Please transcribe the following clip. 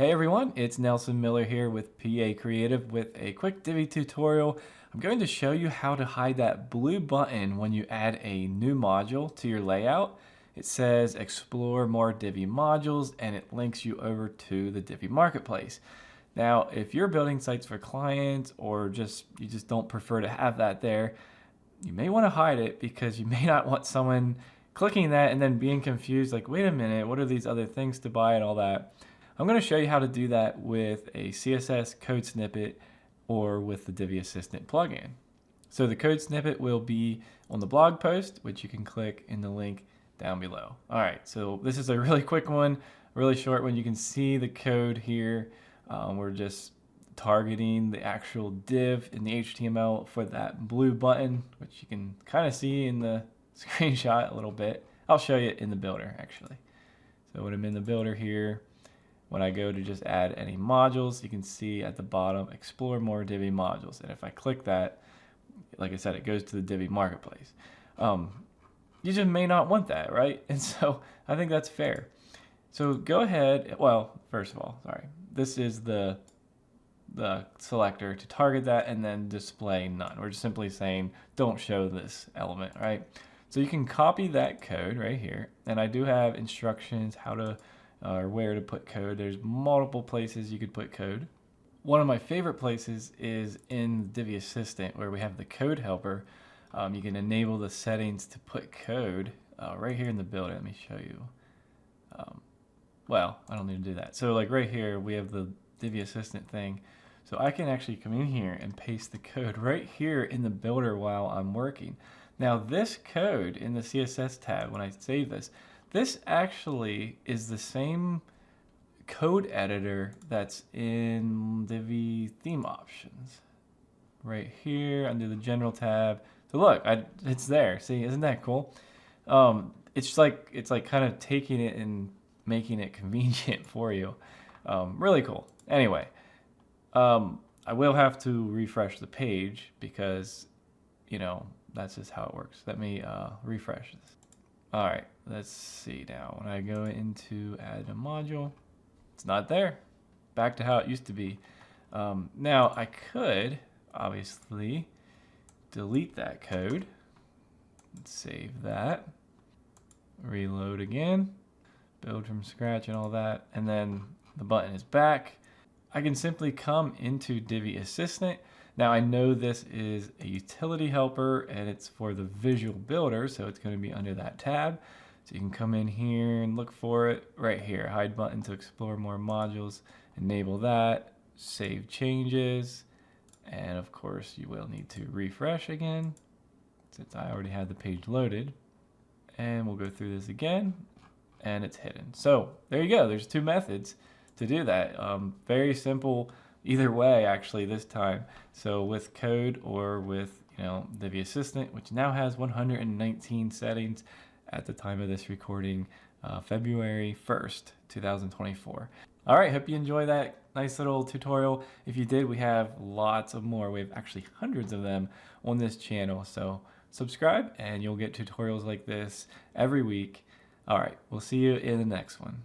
Hey everyone, it's Nelson Miller here with PA Creative with a quick Divi tutorial. I'm going to show you how to hide that blue button when you add a new module to your layout. It says explore more Divi modules and it links you over to the Divi Marketplace. Now, if you're building sites for clients or you just don't prefer to have that there, you may want to hide it because you may not want someone clicking that and then being confused like, wait a minute, what are these other things to buy and all that. I'm going to show you how to do that with a CSS code snippet or with the Divi Assistant plugin. So the code snippet will be on the blog post, which you can click in the link down below. All right, so this is a really quick one, really short one. You can see the code here. We're just targeting the actual div in the HTML for that blue button, which you can kind of see in the screenshot a little bit. I'll show you in the builder actually. So when I'm in the builder here, when I go to just add any modules, you can see at the bottom, explore more Divi modules. And if I click that, like I said, it goes to the Divi Marketplace. You just may not want that, right? And so I think that's fair. So go ahead, well, first of all, sorry. This is the selector to target that and then display none. We're just simply saying, don't show this element, right? So you can copy that code right here. And I do have instructions how to or where to put code. There's multiple places you could put code. One of my favorite places is in Divi Assistant where we have the code helper. You can enable the settings to put code right here in the builder. Let me show you. Well, I don't need to do that. So like right here, we have the Divi Assistant thing. So I can actually come in here and paste the code right here in the builder while I'm working. Now this code in the CSS tab, when I save this actually is the same code editor that's in Divi theme options. Right here under the general tab. So look, it's there. See, isn't that cool? It's like kind of taking it and making it convenient for you. Really cool. Anyway, I will have to refresh the page because, you know, that's just how it works. Let me refresh this. All right, let's see now. When I go into add a module, it's not there. Back to how it used to be. Now I could obviously delete that code. Let's save that. Reload again. Build from scratch and all that. And then the button is back. I can simply come into Divi Assistant. Now I know this is a utility helper and it's for the Visual Builder, so it's going to be under that tab. So you can come in here and look for it right here. Hide button to explore more modules. Enable that. Save changes. And of course you will need to refresh again since I already had the page loaded. And we'll go through this again and it's hidden. So there you go. There's two methods to do that. Very simple either way actually this time. So with code or with, you know, Divi Assistant, which now has 119 settings at the time of this recording, February 1st, 2024. All right, hope you enjoy that nice little tutorial. If you did, we have lots of more. We have actually hundreds of them on this channel. So subscribe and you'll get tutorials like this every week. All right, we'll see you in the next one.